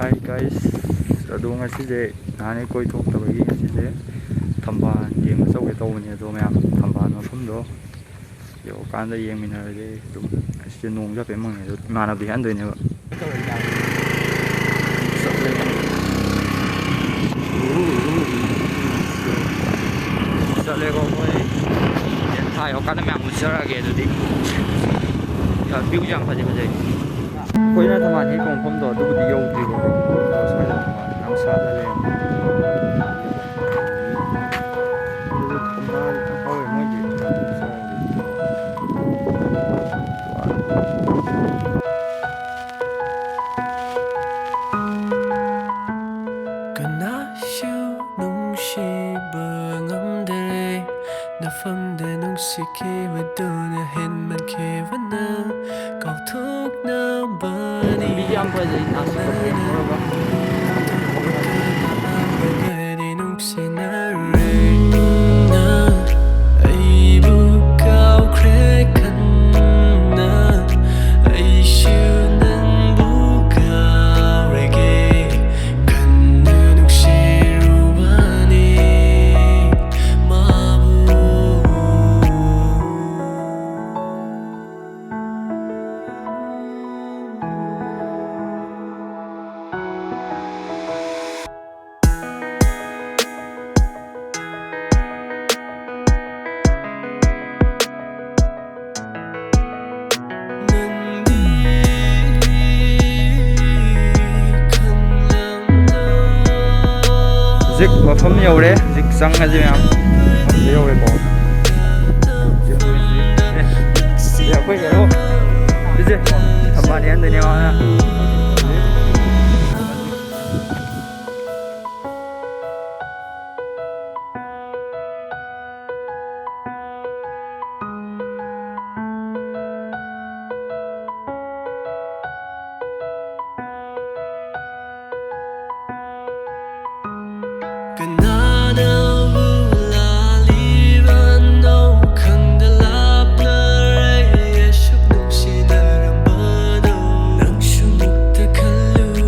Hi guys, ꯑꯗꯣ ꯉꯁꯤꯁꯦ ꯅꯍꯥꯟ ꯀꯣꯏ ꯊꯣꯛꯇꯕꯒꯤ ꯉꯁꯤꯁꯦ ꯊꯝꯕꯥꯜ ꯌꯦꯡꯕ ꯆꯠꯒꯦ ꯇꯧꯕꯅꯦ ꯑꯗꯣ ꯃꯌꯥꯝ ꯊꯝꯕꯥꯜ ꯃꯐꯝꯗꯣ ꯌꯧꯔꯀꯥꯟꯗ ꯌꯦꯡꯃꯤꯟꯅꯔꯁꯦ ꯑꯗꯨꯝ ꯉꯁꯤꯁꯦ ꯅꯣꯡ ꯆꯠꯄꯩ ꯃꯪꯉꯦ ꯑꯗꯣ ꯏꯃꯥꯟꯅꯕꯤ ꯍꯟꯗꯣꯏꯅꯦꯕ ꯆꯠꯂꯦꯀꯣ ꯃꯣꯏ ꯊꯥ ꯌꯧꯔꯀꯥꯟꯗ ꯃꯌꯥꯝ ꯎꯠꯆꯔꯛꯑꯒꯦ ꯑꯗꯨꯗꯤ ꯚ꯭ꯌꯨ ꯌꯥꯝ ꯐꯖꯩ ꯑꯩꯈꯣꯏꯅ ꯊꯝꯕꯥꯜ ꯍꯦꯛꯄ ꯃꯐꯝꯗꯣ ꯑꯗꯨꯕꯨꯗꯤ ꯌꯧꯗ꯭ꯔꯤꯕ ꯑꯗꯣ ꯁ꯭ꯋꯥꯏꯗ ꯊꯝꯕꯥꯜ ꯌꯥꯝ ꯁꯥꯠꯂ ꯂꯩꯔꯝꯃꯦ ꯑꯗꯨꯁꯨ ꯊꯝꯕꯥꯜ ꯌꯥꯝ ꯍꯧꯋꯦ ꯃꯣꯏꯗꯤ ꯀꯅꯥꯁꯨ ꯅꯨꯡꯁꯤꯕ ꯉꯝꯗꯔꯦ ꯅꯐꯝꯗ ꯅꯨꯡꯁꯤꯈꯤꯕꯗꯨꯅ ꯍꯦꯟꯃꯟꯈꯤꯕꯅ ꯀꯥꯎꯊꯣꯛꯅꯕꯅꯤ ꯂꯝꯕꯤꯁꯦ ꯌꯥꯝ ꯐꯖꯩ ꯅꯥꯁꯤꯛꯀ ꯄꯦꯡꯊꯣꯔꯒ ꯂꯥꯛꯂꯒꯗꯤ ꯅꯨꯡꯁꯤꯅꯔꯦ ꯑꯩꯕꯨ ꯀꯥꯎꯈ꯭ꯔꯦ ꯈꯟꯅ ꯑꯩꯁꯨ ꯅꯪꯕꯨ ꯀꯥꯎꯔꯒꯦ ꯈꯟꯅ ꯅꯨꯡꯁꯤꯔꯨꯕꯅꯤ 마부 ꯍꯧꯖꯤꯛ ꯃꯐꯝ ꯌꯧꯔꯦ ꯍꯧꯖꯤꯛ ꯆꯪꯉꯁꯦ ꯃꯌꯥꯝ ꯃꯐꯝꯗ ꯌꯧꯔꯦꯀꯣ ꯑꯩꯈꯣꯏ ꯍꯦꯔꯣ ꯁꯤꯁꯦ ꯊꯝꯕꯥꯜ ꯍꯦꯛꯍꯟꯗꯣꯏꯅꯦ ꯃꯥꯅ 그나나부 lalibano 칸달랍나레 예수 눅시나람바도 낭슈 묵다칼루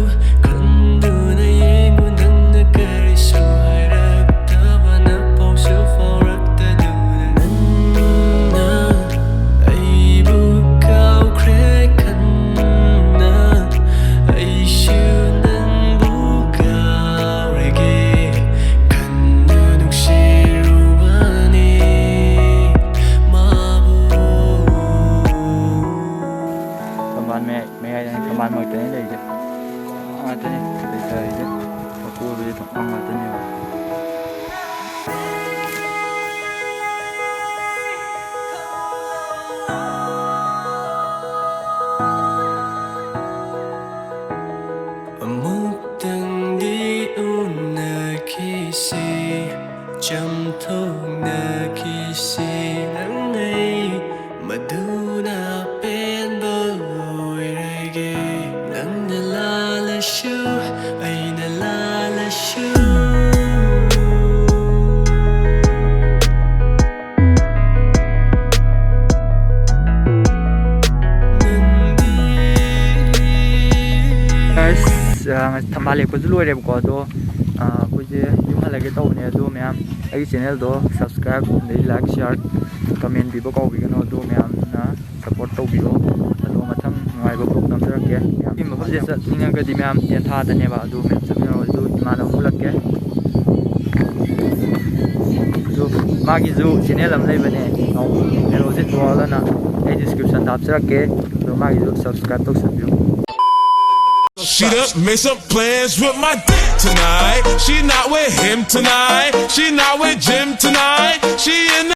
칸두나 예고 낭나 까리수 하락다바나 보수 포락다두나 난나 아이부 카우크레 칸나 아이슈 난부 카우레게 ꯊꯝꯕꯥꯜ ꯃꯔꯛꯇꯅꯤ ꯂꯩꯔꯤꯁꯦ ꯉꯥꯛꯇꯅꯤ ꯂꯩꯊꯔꯤꯁꯦ ꯑꯀꯣꯏꯕꯁꯦ ꯊꯝꯕꯥꯜ ꯉꯥꯛꯇꯅꯦꯕ ꯑꯃꯨꯛꯇꯪꯗꯤ ꯎꯅꯈꯤꯁꯤ ꯆꯝꯊꯣꯛꯅꯈꯤꯁꯤ ꯅꯪ ꯃꯗꯨꯅ ꯄꯦꯟꯕ ꯑꯣꯏꯔꯒꯦ ꯅꯪꯅ ꯂꯥꯜꯂꯁꯨ ꯑꯩꯅ ꯂꯥꯜꯂꯁꯨ ꯊꯝꯕꯥꯜ ꯂꯦꯛꯄꯁꯨ ꯂꯣꯏꯔꯦꯕꯀꯣ ꯑꯗꯣ ꯑꯩꯈꯣꯏꯁꯦ ꯌꯨꯝ ꯍꯜꯂꯒꯦ ꯇꯧꯕꯅꯦ ꯑꯗꯣ ꯃꯌꯥꯝ ꯑꯩꯒꯤ ꯆꯦꯅꯦꯜꯗꯣ ꯁꯕꯁꯀ꯭ꯔꯥꯏꯕ ꯑꯗꯩ ꯂꯥꯏꯛ ꯁꯤꯌꯥꯔ ꯀꯃꯦꯟ ꯄꯤꯕ ꯀꯥꯎꯕꯤꯒꯅꯨ ꯑꯗꯣ ꯃꯌꯥꯝꯅ ꯁꯞꯄꯣꯔꯠ ꯇꯧꯕꯤꯌꯣ ꯑꯗꯣ ꯃꯊꯪ ꯅꯨꯡꯉꯥꯏꯕ ꯕ꯭ꯂꯣꯛ ꯅꯝꯖꯔꯛꯀꯦ ꯁꯤ ꯃꯐꯝꯁꯦ ꯆꯠꯅꯤꯡꯉꯒꯗꯤ ꯃꯌꯥꯝ ꯇꯦꯟꯊꯥꯗꯅꯦꯕ ꯑꯗꯣ ꯃꯌꯥꯝ ꯆꯠꯃꯤꯟꯅꯔꯣ ꯑꯗꯨ ꯏꯃꯥꯟꯅꯕ ꯃꯨꯜꯂꯛꯀꯦ ꯑꯗꯣ ꯃꯥꯒꯤꯁꯨ ꯆꯦꯅꯦꯜ ꯑꯃ ꯂꯩꯕꯅꯦ ꯍꯦꯔꯣꯖꯤꯠ ꯋꯥꯔꯜ ꯑꯅ ꯑꯩ ꯗꯤꯁꯀ꯭ꯔꯤꯞꯁꯟꯗ ꯍꯥꯞꯆꯔꯛꯀꯦ ꯑꯗꯣ ꯃꯥꯒꯤꯁꯨ subscribe ꯇꯧꯁꯟꯕꯤꯌꯨ. She done made some plans with my dick tonight. She not with him tonight. She not with Jim tonight. She in the